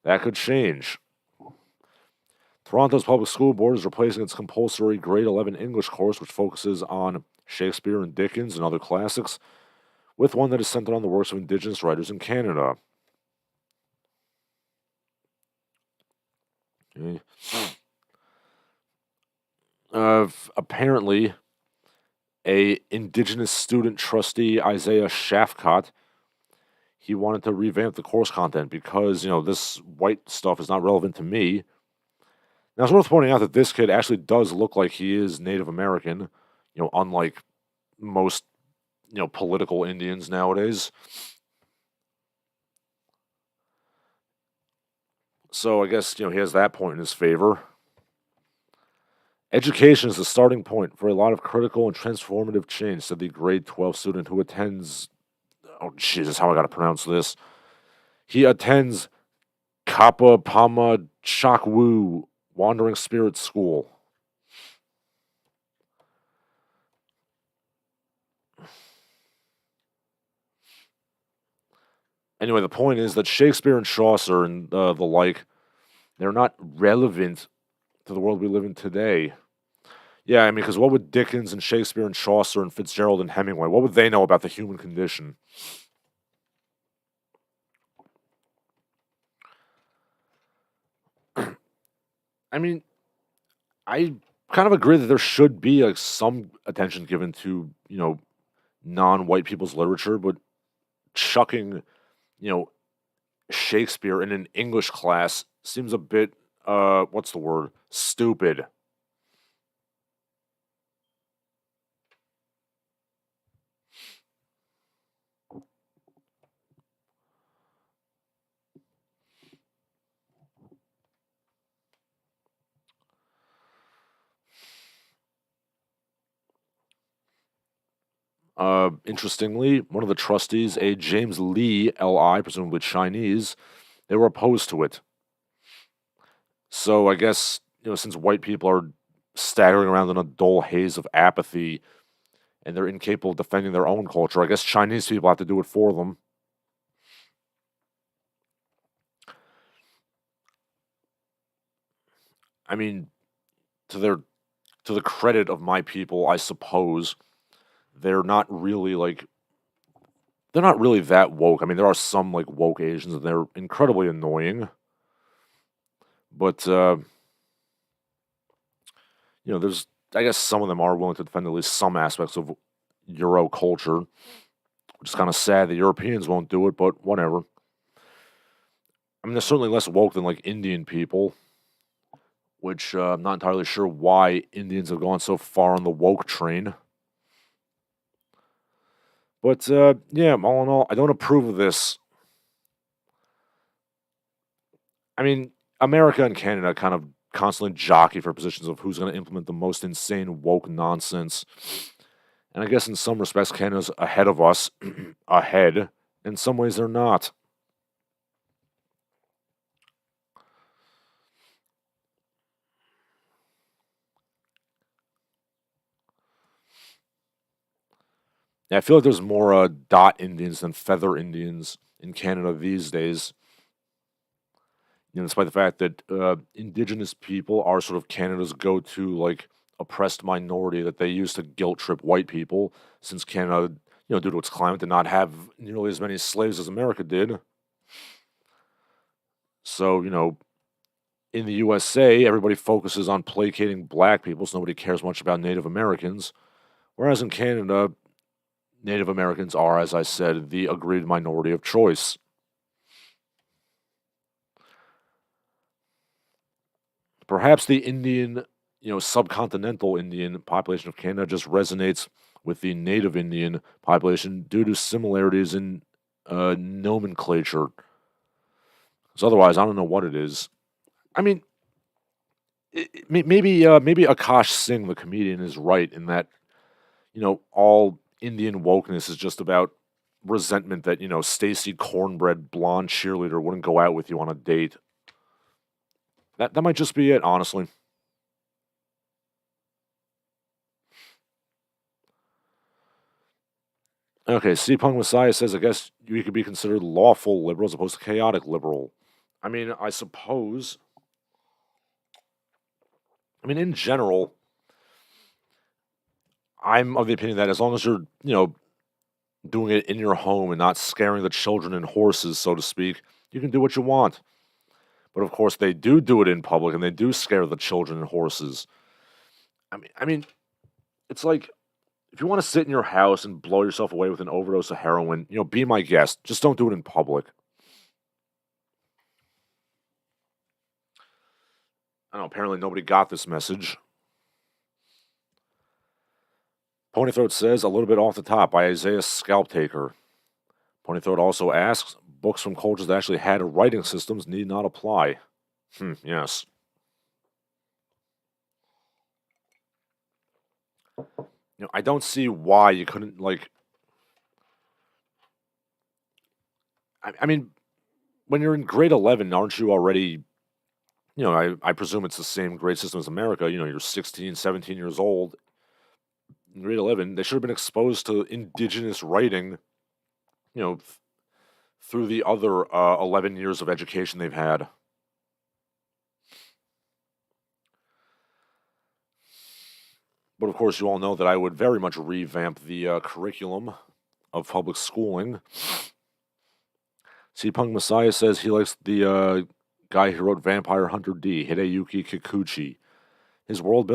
Speaker 1: That could change. Toronto's public school board is replacing its compulsory grade 11 English course, which focuses on Shakespeare and Dickens and other classics, with one that is centered on the works of Indigenous writers in Canada. Okay. Apparently, a Indigenous student trustee, Isaiah Shafcott, he wanted to revamp the course content because, this white stuff is not relevant to me. Now, it's worth pointing out that this kid actually does look like he is Native American, unlike most, political Indians nowadays. So I guess, he has that point in his favor. Education is the starting point for a lot of critical and transformative change, said the grade 12 student who attends. Oh, Jesus, how I gotta pronounce this. He attends Kappa Pama Chakwu Wandering Spirit School. Anyway, the point is that Shakespeare and Chaucer and the like, they're not relevant to the world we live in today. Yeah, I mean, because what would Dickens and Shakespeare and Chaucer and Fitzgerald and Hemingway, what would they know about the human condition? I mean, I kind of agree that there should be some attention given to, non-white people's literature, but chucking, you know, Shakespeare in an English class seems a bit, what's the word? Stupid. Interestingly, one of the trustees, a James Lee L.I., presumably Chinese, they were opposed to it. So I guess, since white people are staggering around in a dull haze of apathy and they're incapable of defending their own culture, I guess Chinese people have to do it for them. I mean, to the credit of my people, I suppose they're not really they're not really that woke. I mean, there are some woke Asians and they're incredibly annoying, but there's I guess some of them are willing to defend at least some aspects of Euro culture, which is kind of sad that Europeans won't do it, but whatever. I mean, they're certainly less woke than Indian people, which I'm not entirely sure why Indians have gone so far on the woke train. But yeah, all in all, I don't approve of this. I mean, America and Canada kind of constantly jockey for positions of who's going to implement the most insane woke nonsense. And I guess in some respects, Canada's ahead of us, ahead. In some ways, they're not. Yeah, I feel like there's more dot Indians than feather Indians in Canada these days. Despite the fact that Indigenous people are sort of Canada's go-to oppressed minority that they use to guilt trip white people, since Canada, due to its climate, did not have nearly as many slaves as America did. So, in the USA, everybody focuses on placating black people, so nobody cares much about Native Americans. Whereas in Canada, Native Americans are, as I said, the agreed minority of choice. Perhaps the Indian, subcontinental Indian population of Canada just resonates with the native Indian population due to similarities in nomenclature. Because otherwise, I don't know what it is. I mean, maybe Akash Singh, the comedian, is right in that all Indian wokeness is just about resentment that Stacy Cornbread blonde cheerleader wouldn't go out with you on a date. That might just be it, honestly. Okay, C Punk Messiah says, I guess you could be considered lawful liberal as opposed to chaotic liberal. I mean, I suppose. I mean, in general, I'm of the opinion that as long as you're, doing it in your home and not scaring the children and horses, so to speak, you can do what you want. But of course, they do it in public and they do scare the children and horses. I mean, it's like if you want to sit in your house and blow yourself away with an overdose of heroin, be my guest. Just don't do it in public. I don't know, apparently nobody got this message. Ponythroat says, a little bit off the top by Isaiah Scalptaker. Ponythroat also asks, books from cultures that actually had writing systems need not apply. Yes. I don't see why you couldn't, like, I mean, when you're in grade 11, aren't you already, I presume it's the same grade system as America, you're 16, 17 years old, in grade 11, they should have been exposed to indigenous writing, th through the other 11 years of education they've had. But of course, you all know that I would very much revamp the curriculum of public schooling. C. Punk Messiah says he likes the guy who wrote Vampire Hunter D, Hideyuki Kikuchi. His world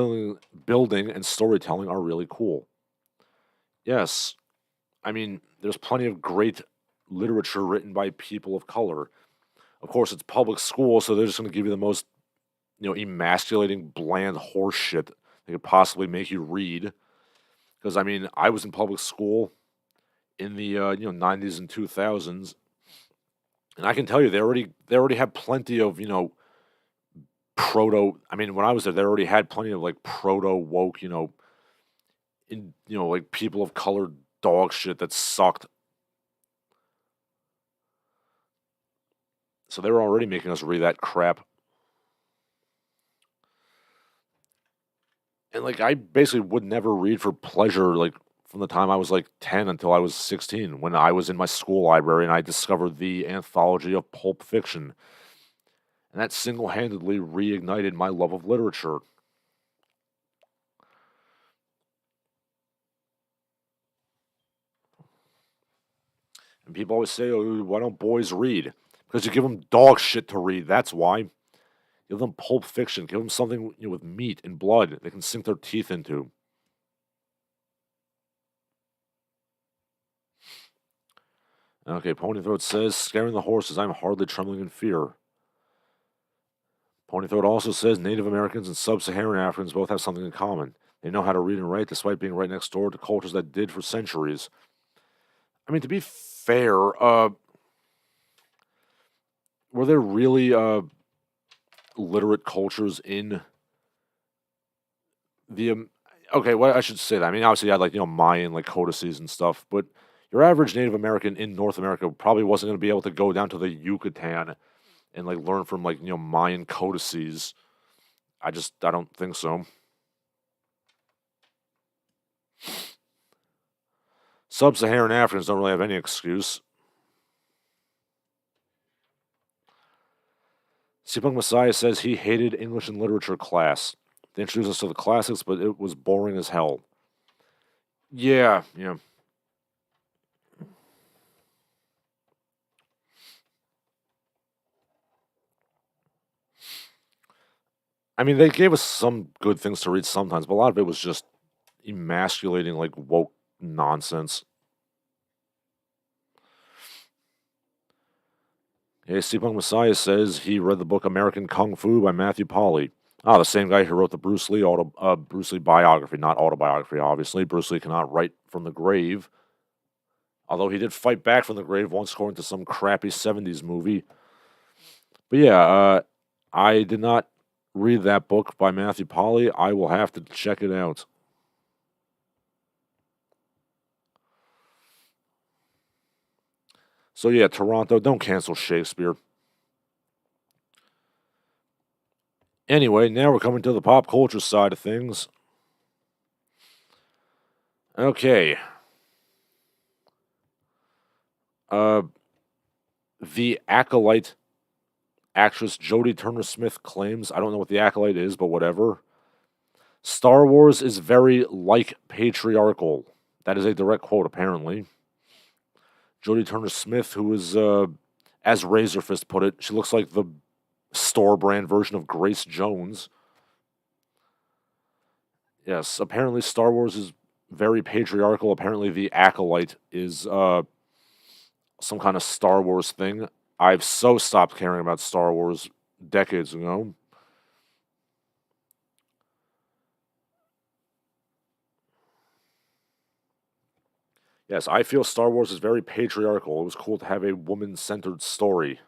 Speaker 1: building and storytelling are really cool. Yes, I mean, there's plenty of great literature written by people of color. Of course, it's public school, so they're just going to give you the most, emasculating, bland horse shit they could possibly make you read. Because, I mean, I was in public school in the, 90s and 2000s, and I can tell you, they already had plenty of, proto. I mean, when I was there, they already had plenty of like proto woke, like people of color dog shit that sucked. So they were already making us read that crap. And like I basically would never read for pleasure, like from the time I was like 10 until I was 16, when I was in my school library and I discovered the anthology of Pulp Fiction. And that single handedly reignited my love of literature. And people always say, oh, why don't boys read? Because you give them dog shit to read. That's why. Give them Pulp Fiction. Give them something with meat and blood they can sink their teeth into. Okay, Ponythroat says, scaring the horses, I'm hardly trembling in fear. Ponythroat also says Native Americans and Sub-Saharan Africans both have something in common. They know how to read and write despite being right next door to cultures that did for centuries. I mean, to be fair, were there really literate cultures in the okay, well, I should say that. I mean, obviously, you had like Mayan like codices and stuff, but your average Native American in North America probably wasn't going to be able to go down to the Yucatan and like learn from like Mayan codices. I don't think so. Sub-Saharan Africans don't really have any excuse. Sipunk Messiah says he hated English and literature class. They introduced us to the classics, but it was boring as hell. Yeah, yeah. I mean, they gave us some good things to read sometimes, but a lot of it was just emasculating, like, woke nonsense. Hey, Steampunk Messiah says he read the book American Kung Fu by Matthew Polly. Ah, the same guy who wrote the Bruce Lee biography, not autobiography, obviously. Bruce Lee cannot write from the grave, although he did fight back from the grave once, according to some crappy 70s movie. But yeah, I did not read that book by Matthew Polly. I will have to check it out. So yeah, Toronto, don't cancel Shakespeare. Anyway, now we're coming to the pop culture side of things. Okay. Uh, the Acolyte actress Jodie Turner-Smith claims, I don't know what the Acolyte is, but whatever. Star Wars is very like patriarchal. That is a direct quote, apparently. Jodie Turner-Smith, who is, as Razorfist put it, she looks like the store brand version of Grace Jones. Yes, apparently Star Wars is very patriarchal. Apparently the Acolyte is some kind of Star Wars thing. I've so stopped caring about Star Wars decades ago. Yes, I feel Star Wars is very patriarchal. It was cool to have a woman centered story.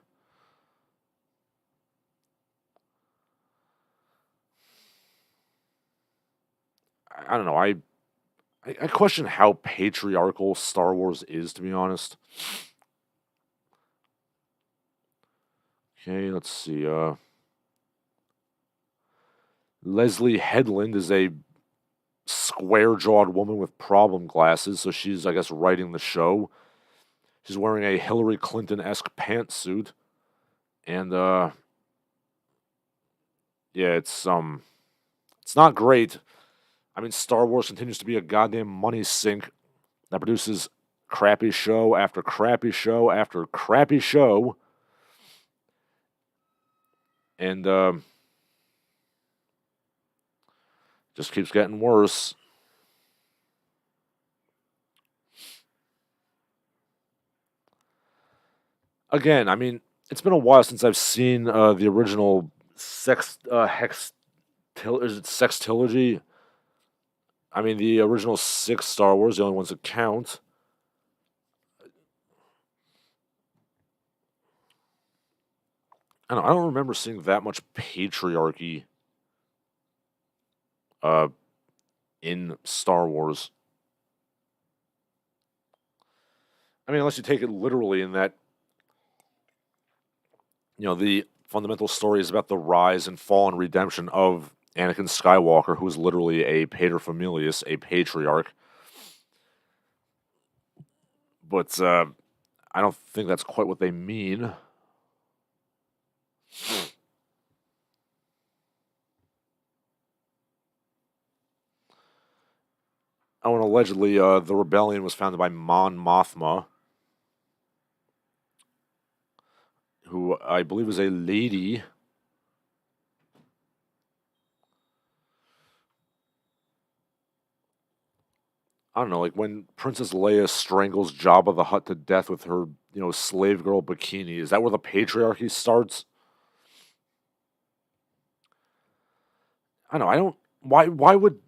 Speaker 1: I don't know. I question how patriarchal Star Wars is, to be honest. Okay, let's see. Leslie Headland is a square-jawed woman with problem glasses, so she's, I guess, writing the show. She's wearing a Hillary Clinton-esque pantsuit, and yeah, it's not great. I mean, Star Wars continues to be a goddamn money sink that produces crappy show after crappy show after crappy show, and just keeps getting worse. Again, I mean, it's been a while since I've seen the original is it Sextilogy? I mean, the original 6 Star Wars, the only ones that count. I don't remember seeing that much patriarchy uh, in Star Wars. I mean, unless you take it literally in that, the fundamental story is about the rise and fall and redemption of Anakin Skywalker, who is literally a paterfamilias, a patriarch. But I don't think that's quite what they mean. Oh, and allegedly, the rebellion was founded by Mon Mothma, who I believe is a lady. I don't know, like when Princess Leia strangles Jabba the Hutt to death with her, slave girl bikini. Is that where the patriarchy starts? I don't know. I don't. Why would.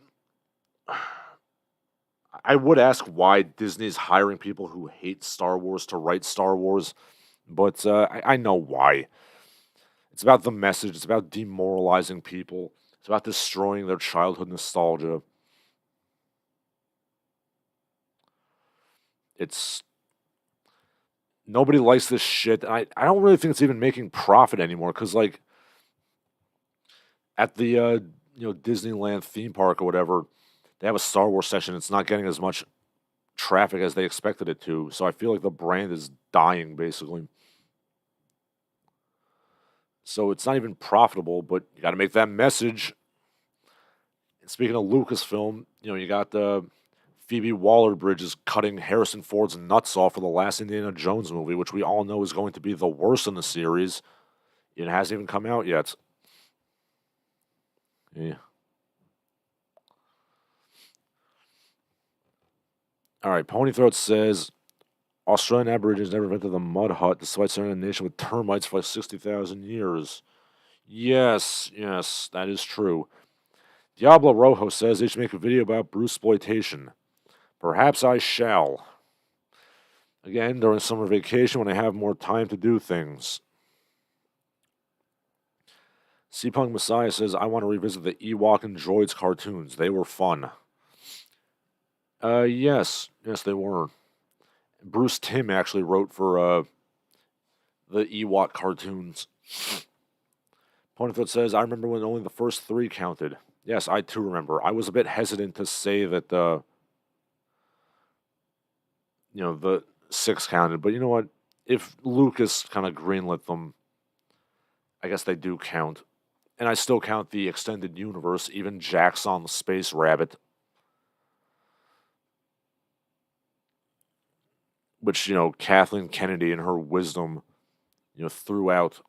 Speaker 1: I would ask why Disney's hiring people who hate Star Wars to write Star Wars, but I know why. It's about the message. It's about demoralizing people. It's about destroying their childhood nostalgia. It's nobody likes this shit. I don't really think it's even making profit anymore because like at the Disneyland theme park or whatever, they have a Star Wars section. It's not getting as much traffic as they expected it to. So I feel like the brand is dying basically. So it's not even profitable, but you got to make that message. And speaking of Lucasfilm, you got the Phoebe Waller-Bridge is cutting Harrison Ford's nuts off for the last Indiana Jones movie, which we all know is going to be the worst in the series. It hasn't even come out yet. Yeah. All right, Ponythroat says Australian Aborigines never invented the mud hut, despite starting a nation with termites for like 60,000 years. Yes, that is true. Diablo Rojo says they should make a video about Bruceploitation. Perhaps I shall. Again, during summer vacation when I have more time to do things. Seapunk Messiah says, I want to revisit the Ewok and Droids cartoons. They were fun. Yes, they were. Bruce Timm actually wrote for the Ewok cartoons. Ponyfoot says, I remember when only the first 3 counted. Yes, I too remember. I was a bit hesitant to say that the 6 counted, but you know what? If Lucas kind of greenlit them, I guess they do count. And I still count the extended universe, even Jackson the Space Rabbit. Which, Kathleen Kennedy and her wisdom, threw out.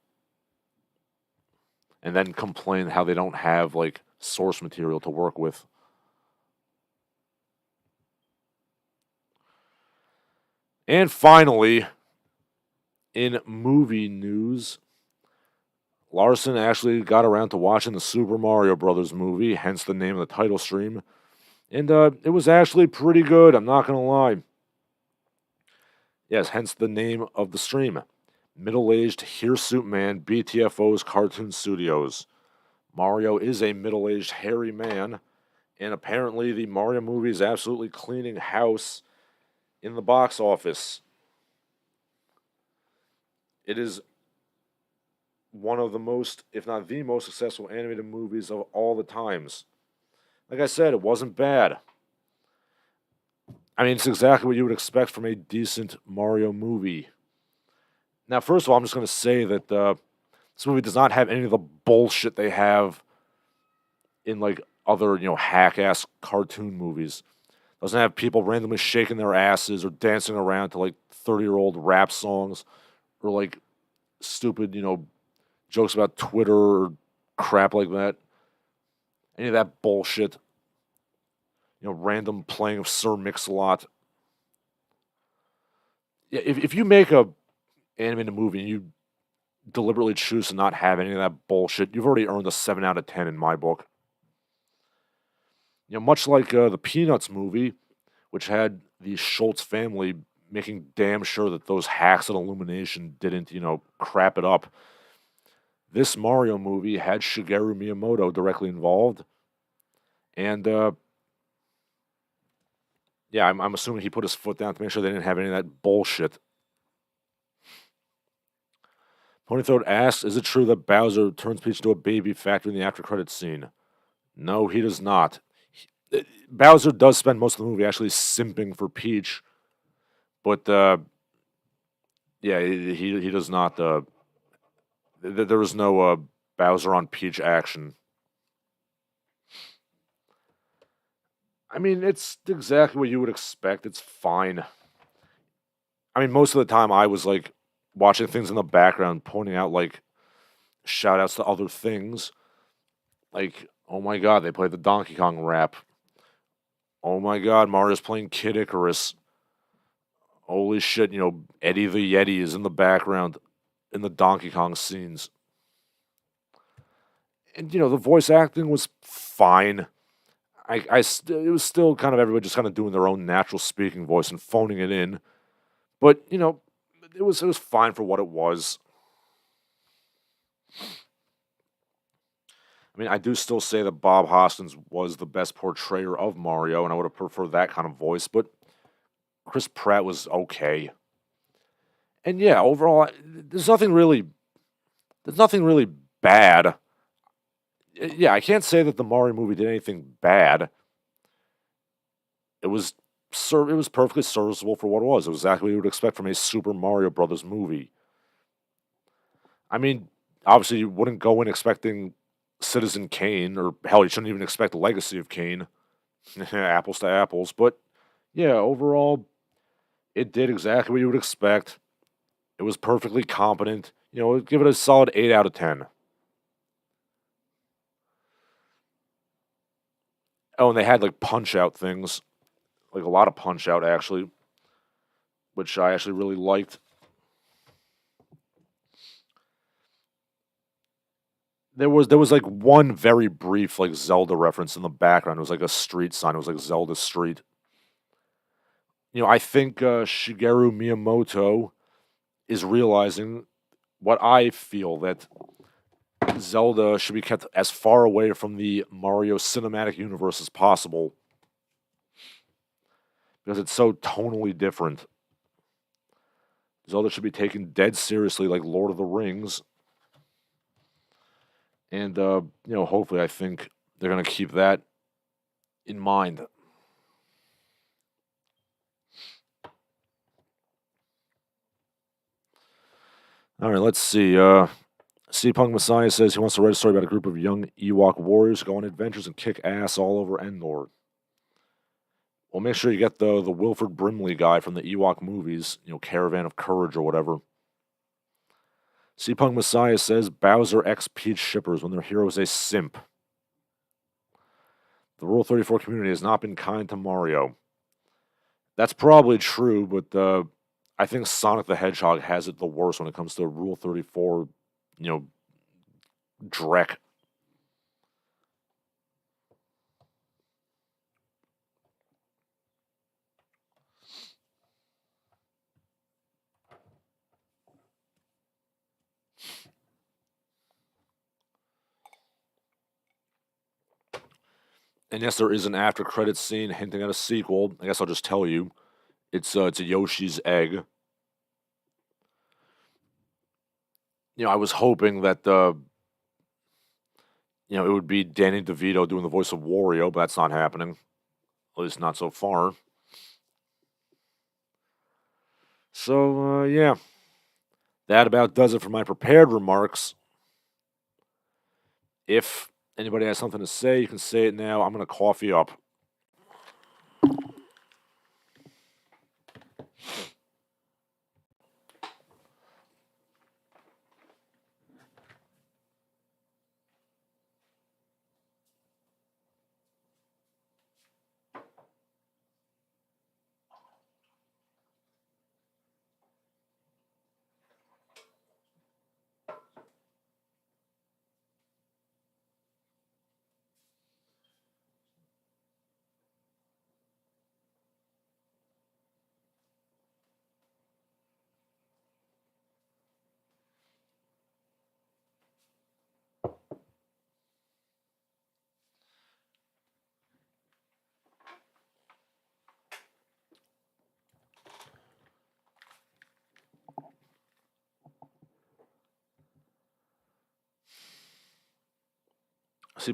Speaker 1: And then complained how they don't have, like, source material to work with. And finally, in movie news, Larsen actually got around to watching the Super Mario Brothers movie, hence the name of the title stream. And it was actually pretty good, I'm not going to lie. Yes, hence the name of the stream. Middle-aged Hirsute Man, BTFOs Cartoon Studios. Mario is a middle-aged hairy man, And apparently, the Mario movie is absolutely cleaning house in the box office. It is one of the most, if not the most successful animated movies of all the times. Like I said, it wasn't bad. I mean, it's exactly what you would expect from a decent Mario movie. Now, first of all, I'm just going to say that this movie does not have any of the bullshit they have in like other, hack-ass cartoon movies. Doesn't have people randomly shaking their asses or dancing around to like 30-year-old rap songs or like stupid, jokes about Twitter or crap like that. Any of that bullshit. Random playing of Sir Mix-a-Lot. Yeah, if you make a animated movie and you deliberately choose to not have any of that bullshit, you've already earned a 7 out of 10 in my book. Much like the Peanuts movie, which had the Schultz family making damn sure that those hacks at Illumination didn't, crap it up. This Mario movie had Shigeru Miyamoto directly involved. And, yeah, I'm assuming he put his foot down to make sure they didn't have any of that bullshit. Ponythroat asks, is it true that Bowser turns Peach into a baby factor in the after credits scene? No, he does not. Bowser does spend most of the movie actually simping for Peach, but yeah, he does not. There was no Bowser on Peach action. I mean, it's exactly what you would expect. It's fine. I mean, most of the time I was like watching things in the background, pointing out like shout outs to other things. Like, oh my god, they played the Donkey Kong rap. Oh my god, Mario's playing Kid Icarus. Holy shit, Eddie the Yeti is in the background in the Donkey Kong scenes. And, the voice acting was fine. It was still kind of everybody just kind of doing their own natural speaking voice and phoning it in. But, it was fine for what it was. I mean, I do still say that Bob Hoskins was the best portrayer of Mario, and I would have preferred that kind of voice, but Chris Pratt was okay. And yeah, overall, there's nothing really bad. Yeah, I can't say that the Mario movie did anything bad. It was perfectly serviceable for what it was. It was exactly what you would expect from a Super Mario Brothers movie. I mean, obviously you wouldn't go in expecting Citizen Kane, or hell, you shouldn't even expect Legacy of Kane. Apples to apples. But yeah, overall, it did exactly what you would expect. It was perfectly competent. Give it a solid 8 out of 10. Oh, and they had like punch out things, like a lot of punch out actually, which I actually really liked. There was like one very brief like Zelda reference in the background. It was like a street sign. It was like Zelda Street. I think Shigeru Miyamoto is realizing what I feel, that Zelda should be kept as far away from the Mario cinematic universe as possible because it's so tonally different. Zelda should be taken dead seriously like Lord of the Rings. And, hopefully I think they're going to keep that in mind. All right, let's see. Punk Messiah says he wants to write a story about a group of young Ewok warriors who go on adventures and kick ass all over Endor. Well, make sure you get the Wilford Brimley guy from the Ewok movies, Caravan of Courage or whatever. Punk Messiah says Bowser X Peach shippers when their hero is a simp. The Rule 34 community has not been kind to Mario. That's probably true, but I think Sonic the Hedgehog has it the worst when it comes to Rule 34, dreck. And yes, there is an after credits scene hinting at a sequel. I guess I'll just tell you. It's a Yoshi's Egg. I was hoping that it would be Danny DeVito doing the voice of Wario, but that's not happening. At least not so far. So, yeah. That about does it for my prepared remarks. If anybody has something to say, you can say it now. I'm going to coffee up.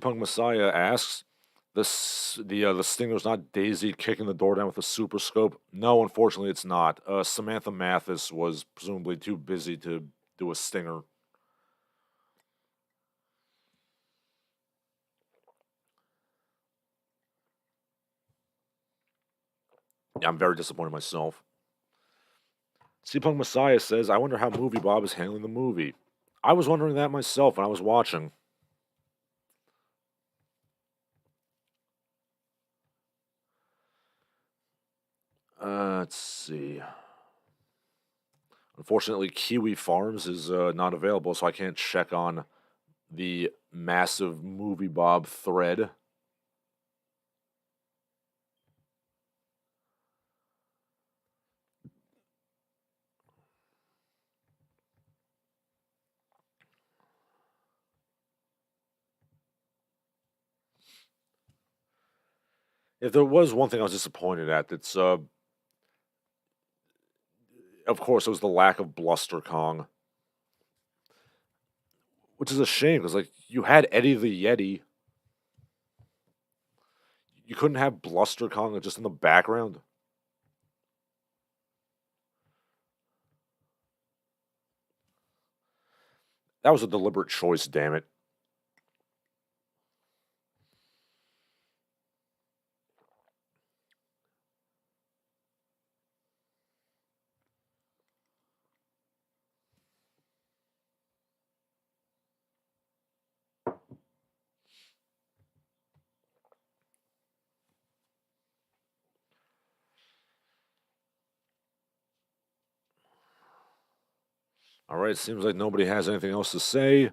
Speaker 1: Punk Messiah asks, the Stinger's not Daisy kicking the door down with a super scope? No, unfortunately, it's not. Samantha Mathis was presumably too busy to do a stinger. Yeah, I'm very disappointed myself. Punk Messiah says, I wonder how Movie Bob is handling the movie. I was wondering that myself when I was watching. Let's see. Unfortunately, Kiwi Farms is not available, so I can't check on the massive Movie Bob thread. If there was one thing I was disappointed at, it's of course it was the lack of Bluster Kong, which is a shame because like you had Eddie the Yeti, you couldn't have Bluster Kong just in the background. That was a deliberate choice, damn it. All right, seems like nobody has anything else to say.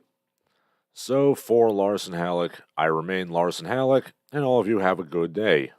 Speaker 1: So, for Larsen Halleck, I remain Larsen Halleck, and all of you have a good day.